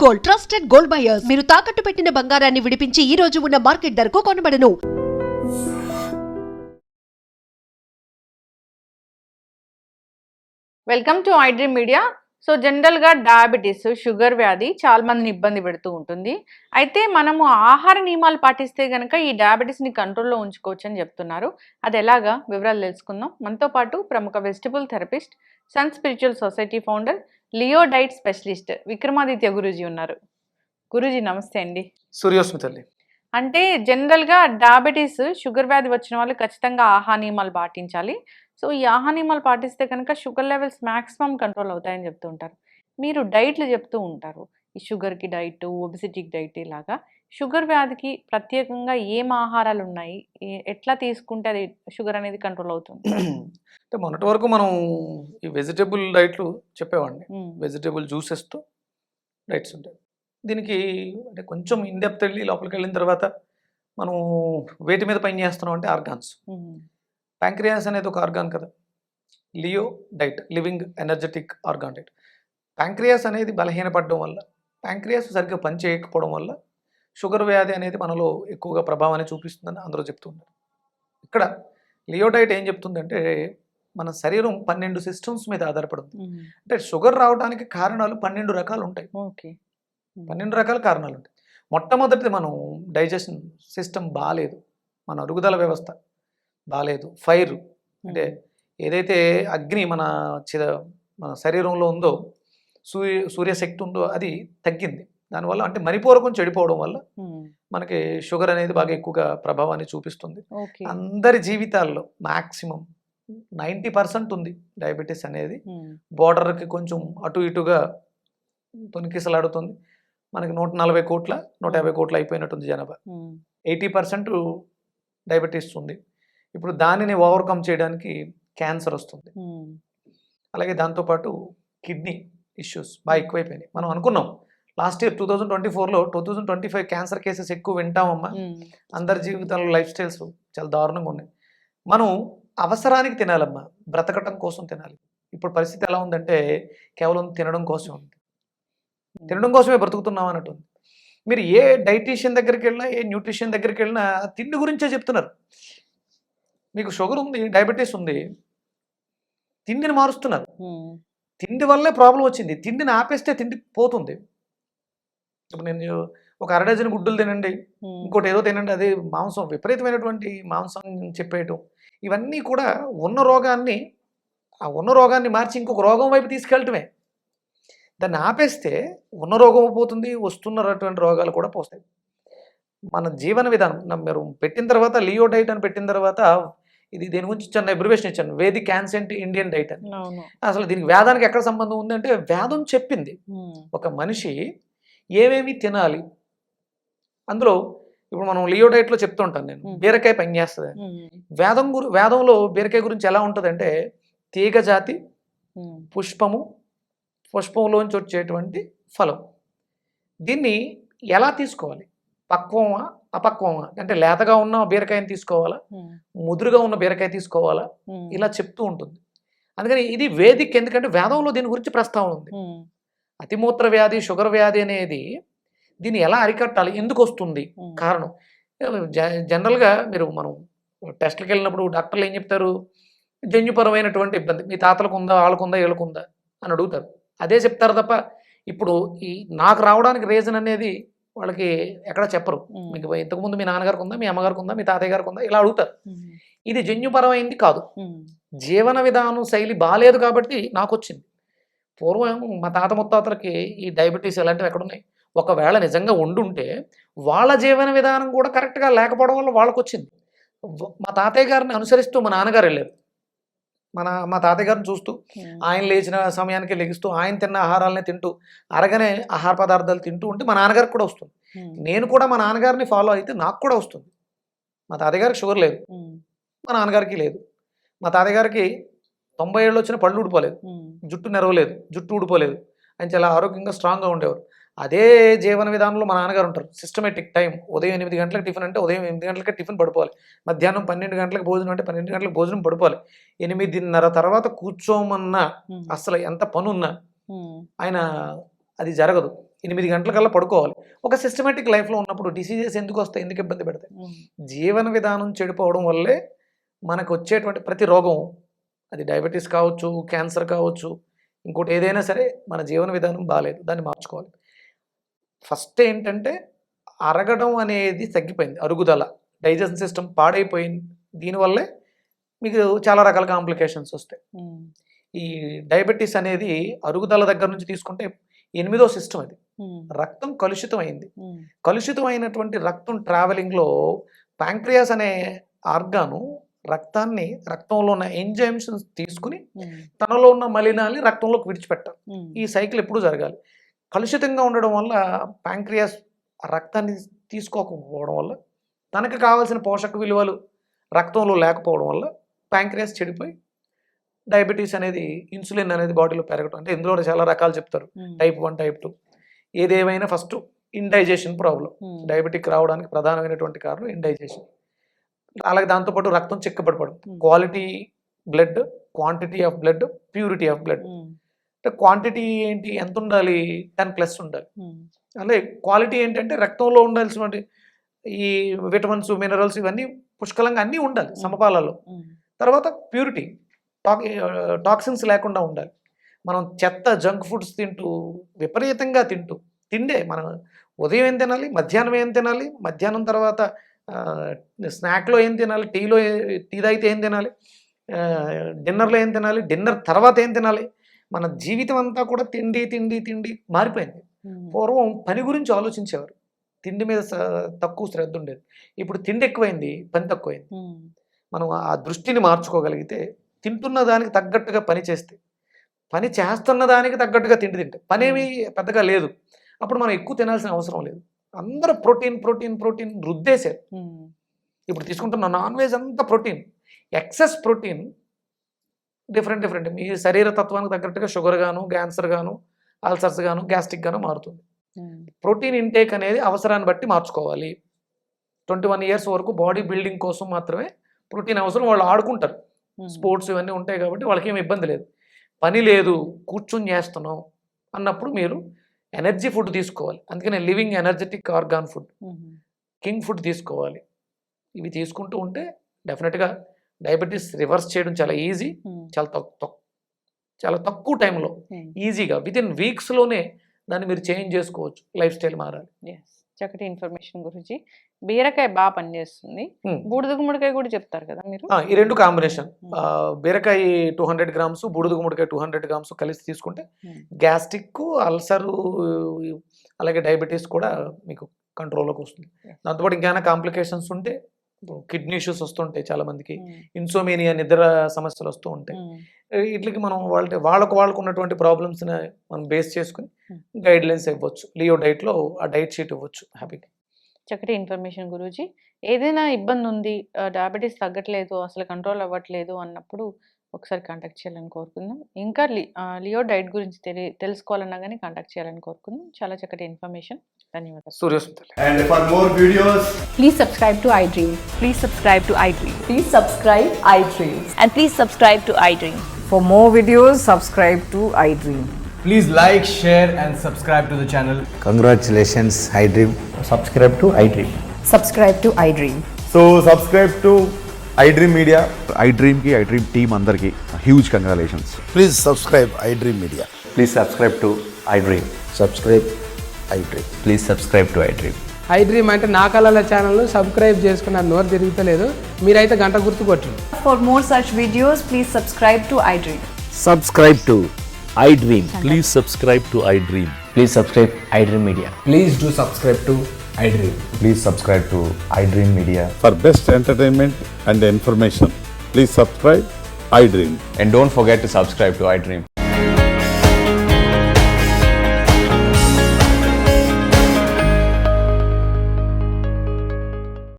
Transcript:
Gold, trusted gold buyers. మీరు తాకట్టు పెట్టిన బంగారాన్ని విడిపించి ఈ రోజు ఉన్న మార్కెట్ ధరకు కొనబడను. Welcome to iDream media. So జనరల్గా డయాబెటీస్, షుగర్ వ్యాధి చాలా మందిని ఇబ్బంది పెడుతూ ఉంటుంది. అయితే మనము ఆహార నియమాలు పాటిస్తే కనుక ఈ డయాబెటీస్ని కంట్రోల్లో ఉంచుకోవచ్చు అని చెప్తున్నారు. అది ఎలాగా వివరాలు తెలుసుకుందాం. మనతో పాటు ప్రముఖ vegetable therapist, sun spiritual society founder, లియో డైట్ స్పెషలిస్ట్ విక్రమాదిత్య గురూజీ ఉన్నారు. గురూజీ నమస్తే అండి. సూర్యోస్మితల్లి. అంటే జనరల్గా డయాబెటీస్, షుగర్ వ్యాధి వచ్చిన వాళ్ళు ఖచ్చితంగా ఆహార నియమాలు పాటించాలి. సో ఈ ఆహార నియమాలు పాటిస్తే కనుక షుగర్ లెవెల్స్ మ్యాక్సిమం కంట్రోల్ అవుతాయని చెప్తూ ఉంటారు. మీరు డైట్లు చెప్తూ ఉంటారు, ఈ షుగర్కి డైట్, ఒబిసిటీకి డైట్, ఇలాగా షుగర్ వ్యాధికి ప్రత్యేకంగా ఏం ఆహారాలు ఉన్నాయి, ఎట్లా తీసుకుంటే అది షుగర్ అనేది కంట్రోల్ అవుతుంది? అంటే మొన్నటి వరకు మనం ఈ వెజిటేబుల్ డైట్లు చెప్పేవాడిని. వెజిటేబుల్ జ్యూసెస్తో డైట్స్ ఉంటాయి. దీనికి అంటే కొంచెం ఇన్డెప్త్ వెళ్ళి లోపలికి వెళ్ళిన తర్వాత మనం వేటి మీద పని చేస్తున్నాం అంటే ఆర్గాన్స్. ప్యాంక్రియాస్ అనేది ఒక ఆర్గాన్ కదా. Leo diet, living energetic organ diet. Pancreas అనేది బలహీనపడడం వల్ల, ప్యాంక్రియాస్ సరిగ్గా పని చేయకపోవడం వల్ల షుగర్ వ్యాధి అనేది మనలో ఎక్కువగా ప్రభావాన్ని చూపిస్తుందని అందరూ చెప్తున్నారు. ఇక్కడ లియో డైట్ ఏం చెప్తుందంటే మన శరీరం 12 సిస్టమ్స్ మీద ఆధారపడుతుంది. అంటే షుగర్ రావడానికి కారణాలు 12 రకాలు ఉంటాయి. 12 రకాల కారణాలు ఉంటాయి. మొట్టమొదటిది మనం డైజెషన్ సిస్టమ్ బాగాలేదు, మన అరుగుదల వ్యవస్థ బాగాలేదు. ఫైర్ అంటే ఏదైతే అగ్ని మన శరీరంలో ఉందో, సూర్యశక్తి ఉందో అది తగ్గింది. దానివల్ల అంటే మణిపూరకం చెడిపోవడం వల్ల మనకి షుగర్ అనేది బాగా ఎక్కువగా ప్రభావాన్ని చూపిస్తుంది. అందరి జీవితాల్లో మ్యాక్సిమం 90% ఉంది డయాబెటీస్ అనేది. బోర్డర్కి కొంచెం అటు ఇటుగా తొనికిసలాడుతుంది. మనకి 140 కోట్ల 150 కోట్లు అయిపోయినట్టుంది జనాభా. 80% డయాబెటీస్ ఉంది. ఇప్పుడు దానిని ఓవర్కమ్ చేయడానికి క్యాన్సర్ వస్తుంది. అలాగే దాంతోపాటు కిడ్నీ ఇష్యూస్ బాగా ఎక్కువైపోయినాయి. మనం అనుకున్నాం లాస్ట్ ఇయర్ 2024లో 2025 క్యాన్సర్ కేసెస్ ఎక్కువ వింటామమ్మా. అందరి జీవితాల్లో లైఫ్ స్టైల్స్ చాలా దారుణంగా ఉన్నాయి. మనం అవసరానికి తినాలమ్మా, బ్రతకటం కోసం తినాలి. ఇప్పుడు పరిస్థితి ఎలా ఉందంటే కేవలం తినడం కోసం ఉంది, తినడం కోసమే బ్రతుకుతున్నాం అన్నట్టు ఉంది. మీరు ఏ డైటీషియన్ దగ్గరికి వెళ్ళినా, ఏ న్యూట్రిషన్ దగ్గరికి వెళ్ళినా తిండి గురించే చెప్తున్నారు. మీకు షుగర్ ఉంది, డయాబెటీస్ ఉంది, తిండిని మారుస్తున్నారు. తిండి వల్లే ప్రాబ్లం వచ్చింది. తిండిని ఆపేస్తే తిండి పోతుంది. ఇప్పుడు నేను ఒక 1/2 డజన్ గుడ్డులు తినండి, ఇంకోటి ఏదో తినండి, అది మాంసం, విపరీతమైనటువంటి మాంసం చెప్పేయటం, ఇవన్నీ కూడా ఉన్న రోగాన్ని మార్చి ఇంకొక రోగం వైపు తీసుకెళ్ళటమే. దాన్ని ఆపేస్తే ఉన్న రోగం పోతుంది, వస్తున్నటువంటి రోగాలు కూడా పోతాయి. మన జీవన విధానం మీరు పెట్టిన తర్వాత, లియో డైట్ అని పెట్టిన తర్వాత, ఇది దీని గురించి చిన్న అబ్రివేషన్ ఇచ్చాను, వేదిక్ యాన్సెంట్ ఇండియన్ డైట్ అని. అసలు దీనికి వేదానికి ఎక్కడ సంబంధం ఉంది అంటే, వేదం చెప్పింది ఒక మనిషి ఏమేమి తినాలి. అందులో ఇప్పుడు మనం లియో డైట్లో చెప్తుంటాను నేను, బీరకాయ పనిచేస్తుంది. వేదంలో బీరకాయ గురించి ఎలా ఉంటుంది అంటే, తీగ జాతి, పుష్పంలోంచి వచ్చేటువంటి ఫలం. దీన్ని ఎలా తీసుకోవాలి, పక్వమా అపక్వమా, అంటే లేతగా ఉన్న బీరకాయని తీసుకోవాలా, ముదురుగా ఉన్న బీరకాయ తీసుకోవాలా, ఇలా చెప్తూ ఉంటుంది. అందుకని ఇది వేదిక్, ఎందుకంటే వేదంలో దీని గురించి ప్రస్తావన ఉంది. అతిమూత్ర వ్యాధి, షుగర్ వ్యాధి అనేది దీన్ని ఎలా అరికట్టాలి, ఎందుకు వస్తుంది, కారణం. జనరల్గా మనం టెస్ట్లకు వెళ్ళినప్పుడు డాక్టర్లు ఏం చెప్తారు, జన్యుపరమైనటువంటి ఇబ్బంది, మీ తాతలకు ఉందా, వాళ్ళకుందా, వీళ్ళకుందా అని అడుగుతారు. అదే చెప్తారు తప్ప ఇప్పుడు ఈ నాకు రావడానికి రీజన్ అనేది వాళ్ళకి ఎక్కడ చెప్పరు. మీకు ఇంతకుముందు మీ నాన్నగారికి ఉందా, మీ అమ్మగారికి ఉందా, మీ తాతయ్య గారికి ఉందా, ఇలా అడుగుతారు. ఇది జన్యుపరమైంది కాదు, జీవన విధానం శైలి బాగాలేదు కాబట్టి నాకు వచ్చింది. పూర్వం మా తాత ముత్తాతలకి ఈ డయాబెటీస్ ఇలాంటివి ఎక్కడున్నాయి. ఒకవేళ నిజంగా ఉండుంటే వాళ్ళ జీవన విధానం కూడా కరెక్ట్గా లేకపోవడం వల్ల వాళ్ళకు వచ్చింది. మా తాతయ్య గారిని అనుసరిస్తూ మా నాన్నగారు వెళ్ళారు. మా తాతయ్య గారిని చూస్తూ, ఆయన లేచిన సమయానికి లెగిస్తూ, ఆయన తిన్న ఆహారాలనే తింటూ, అరగనే ఆహార పదార్థాలు తింటూ ఉంటే మా నాన్నగారికి కూడా వస్తుంది. నేను కూడా మా నాన్నగారిని ఫాలో అయితే నాకు కూడా వస్తుంది. మా తాతయ్య గారికి షుగర్ లేదు, మా నాన్నగారికి లేదు. మా తాతయ్య గారికి 90 ఏళ్ళు వచ్చిన పళ్ళు ఊడిపోలేదు, జుట్టు నెరవలేదు, జుట్టు ఊడిపోలేదు, ఆయన చాలా ఆరోగ్యంగా స్ట్రాంగ్గా ఉండేవారు. అదే జీవన విధానంలో మా నాన్నగారు ఉంటారు. సిస్టమేటిక్ టైం, ఉదయం 8 గంటలకు టిఫిన్ అంటే ఉదయం 8 గంటలకే టిఫిన్ పడిపోవాలి, మధ్యాహ్నం 12 గంటలకు భోజనం అంటే 12 గంటలకు భోజనం పడిపోవాలి. 8:30 తర్వాత కూర్చోమన్నా, అసలు ఎంత పని ఉన్నా ఆయన అది జరగదు. 8 గంటలకల్లా పడుకోవాలి. ఒక సిస్టమేటిక్ లైఫ్లో ఉన్నప్పుడు డిసీజెస్ ఎందుకు వస్తాయి, ఎందుకు ఇబ్బంది పెడతాయి? జీవన విధానం చెడిపోవడం వల్లే మనకు వచ్చేటువంటి ప్రతి రోగం, అది డయాబెటీస్ కావచ్చు, క్యాన్సర్ కావచ్చు, ఇంకోటి ఏదైనా సరే మన జీవన విధానం బాగాలేదు, దాన్ని మార్చుకోవాలి. ఫస్ట్ ఏంటంటే అరగడం అనేది తగ్గిపోయింది, అరుగుదల, డైజెషన్ సిస్టమ్ పాడైపోయింది. దీనివల్లే మీకు చాలా రకాల కాంప్లికేషన్స్ వస్తాయి. ఈ డయాబెటీస్ అనేది అరుగుదల దగ్గర నుంచి తీసుకుంటే 8వ సిస్టమ్ అది. రక్తం కలుషితమైంది. కలుషితమైనటువంటి రక్తం ట్రావెలింగ్లో ప్యాంక్రియాస్ అనే ఆర్గాను రక్తంలో ఉన్న ఎంజైమ్స్ తీసుకుని తనలో ఉన్న మలినాల్ని రక్తంలోకి విడిచిపెట్టాలి. ఈ సైకిల్ ఎప్పుడు జరగాలి. కలుషితంగా ఉండడం వల్ల ప్యాంక్రియాస్ రక్తాన్ని తీసుకోకపోవడం వల్ల, తనకు కావాల్సిన పోషక విలువలు రక్తంలో లేకపోవడం వల్ల ప్యాంక్రియాస్ చెడిపోయి డయాబెటీస్ అనేది, ఇన్సులిన్ అనేది బాడీలో పెరగడం. అంటే ఇందులో చాలా రకాలు చెప్తారు, టైప్ 1, టైప్ 2. ఏదేమైనా ఫస్ట్ ఇండైజెషన్ ప్రాబ్లం డయాబెటిక్ రావడానికి ప్రధానమైనటువంటి కారణం ఇండైజెషన్. అలాగే దాంతోపాటు రక్తం చిక్కబడిపోవడం. Quality blood, quantity of blood, purity of blood. అంటే క్వాంటిటీ ఏంటి, ఎంత ఉండాలి, 10+ ఉండాలి. అలాగే క్వాలిటీ ఏంటంటే రక్తంలో ఉండాల్సినటువంటి ఈ విటమిన్స్, మినరల్స్ ఇవన్నీ పుష్కలంగా అన్నీ ఉండాలి సమపాలలో. తర్వాత ప్యూరిటీ, టాక్సిన్స్ లేకుండా ఉండాలి. మనం చెత్త జంక్ ఫుడ్స్ తింటూ, విపరీతంగా తిండే మనం ఉదయం ఏం తినాలి, మధ్యాహ్నం ఏం తినాలి, మధ్యాహ్నం తర్వాత స్నాక్లో ఏం తినాలి, టీ తాగితే ఏం తినాలి, డిన్నర్లో ఏం తినాలి, డిన్నర్ తర్వాత ఏం తినాలి. మన జీవితం అంతా కూడా తిండి మారిపోయింది. పూర్వం పని గురించి ఆలోచించేవారు, తిండి మీద తక్కువ శ్రద్ధ ఉండేది. ఇప్పుడు తిండి ఎక్కువైంది, పని తక్కువైంది. మనం ఆ దృష్టిని మార్చుకోగలిగితే, తింటున్న దానికి తగ్గట్టుగా పని చేస్తే, పని చేస్తున్న దానికి తగ్గట్టుగా తింటే పనేమి పెద్దగా లేదు. అప్పుడు మనం ఎక్కువ తినాల్సిన అవసరం లేదు. అందరూ ప్రోటీన్ రుద్దేశారు. ఇప్పుడు తీసుకుంటున్న నాన్ వెజ్ అంతా ప్రోటీన్, ఎక్సెస్ ప్రోటీన్, డిఫరెంట్ మీ శరీర తత్వానికి తగ్గట్టుగా షుగర్ గాను, క్యాన్సర్ గాను, అల్సర్స్ గాను, గ్యాస్ట్రిక్ గాను మారుతుంది. ప్రోటీన్ ఇంటేక్ అనేది అవసరాన్ని బట్టి మార్చుకోవాలి. 21 ఇయర్స్ వరకు బాడీ బిల్డింగ్ కోసం మాత్రమే ప్రోటీన్ అవసరం. వాళ్ళు ఆడుకుంటారు, స్పోర్ట్స్ ఇవన్నీ ఉంటాయి కాబట్టి వాళ్ళకి ఏమి ఇబ్బంది లేదు. పని లేదు, కూర్చుని చేస్తున్నాం అన్నప్పుడు మీరు ఎనర్జీ ఫుడ్ తీసుకోవాలి. అందుకనే living energetic organ food, king food తీసుకోవాలి. ఇవి తీసుకుంటూ ఉంటే డెఫినెట్గా డయాబెటీస్ రివర్స్ చేయడం చాలా ఈజీ. చాలా తక్కువ టైంలో ఈజీగా వితిన్ వీక్స్లోనే దాన్ని మీరు చేంజ్ చేసుకోవచ్చు. లైఫ్ స్టైల్ మారాలి. చక్కటి ఇన్ఫర్మేషన్ గురించి. బీరకాయ బాగా పనిచేస్తుంది, బూడిద గుమ్మడికాయ కూడా చెప్తారు కదా మీరు. ఈ రెండు కాంబినేషన్, బీరకాయ 200 grams, బూడిద గుమ్మడికాయ 200 grams కలిసి తీసుకుంటే గ్యాస్ట్రిక్, అల్సరు, అలాగే డయాబెటీస్ కూడా మీకు కంట్రోల్లోకి వస్తుంది. దాంతోపాటు ఇంకేమైనా కాంప్లికేషన్స్ ఉంటే, కిడ్నీ ఇష్యూస్ వస్తుంటాయి చాలా మందికి, ఇన్సోమేనియా, నిద్ర సమస్యలు వస్తూ ఉంటాయి. వీటికి మనం వాళ్ళకు ఉన్నటువంటి ప్రాబ్లమ్స్ని మనం బేస్ చేసుకుని గైడ్ లైన్స్ ఇవ్వచ్చు. లియో డైట్లో ఆ డైట్ షీట్ ఇవ్వచ్చు హ్యాపీగా. చక్కటి ఇన్ఫర్మేషన్ గురూజీ. ఏదైనా ఇబ్బంది ఉంది, డయాబెటీస్ తగ్గట్లేదు, అసలు కంట్రోల్ అవ్వట్లేదు అన్నప్పుడు ఒకసారి కాంటాక్ట్ చేయాలని కోరుకుందాం. ఇంకా లియో డైట్ గురించి తెలుసుకోవాలన్నా కానీ కాంటాక్ట్ చేయాలని కోరుకుందాం. చాలా చక్కటి ఇన్ఫర్మేషన్. ధన్యవాదాలు. సూర్యోస్మితల్. And for more videos, Please subscribe to iDream. Please subscribe to iDream. Please subscribe iDream. And please subscribe to iDream. For more videos, subscribe to iDream. please like, share and subscribe to the channel. Congratulations, iDream. Subscribe to iDream. Subscribe to iDream. So subscribe to iDream Media. iDream ki iDream team andarki huge congratulations. Please subscribe iDream Media. Please subscribe to iDream. Subscribe iDream. Please subscribe to iDream. iDream అంటే నా కళల ఛానల్ను subscribe చేసుకున్నారు, నోరు తిరుగుతలేదు. మీరైతే గంట గుర్తు కొట్టండి. For more such videos, please subscribe to iDream. Subscribe to iDream. Please subscribe to iDream. Please subscribe iDream Media. Please do subscribe to iDream. Please subscribe to iDream Media. For best entertainment and information, please subscribe iDream. And don't forget to subscribe to iDream.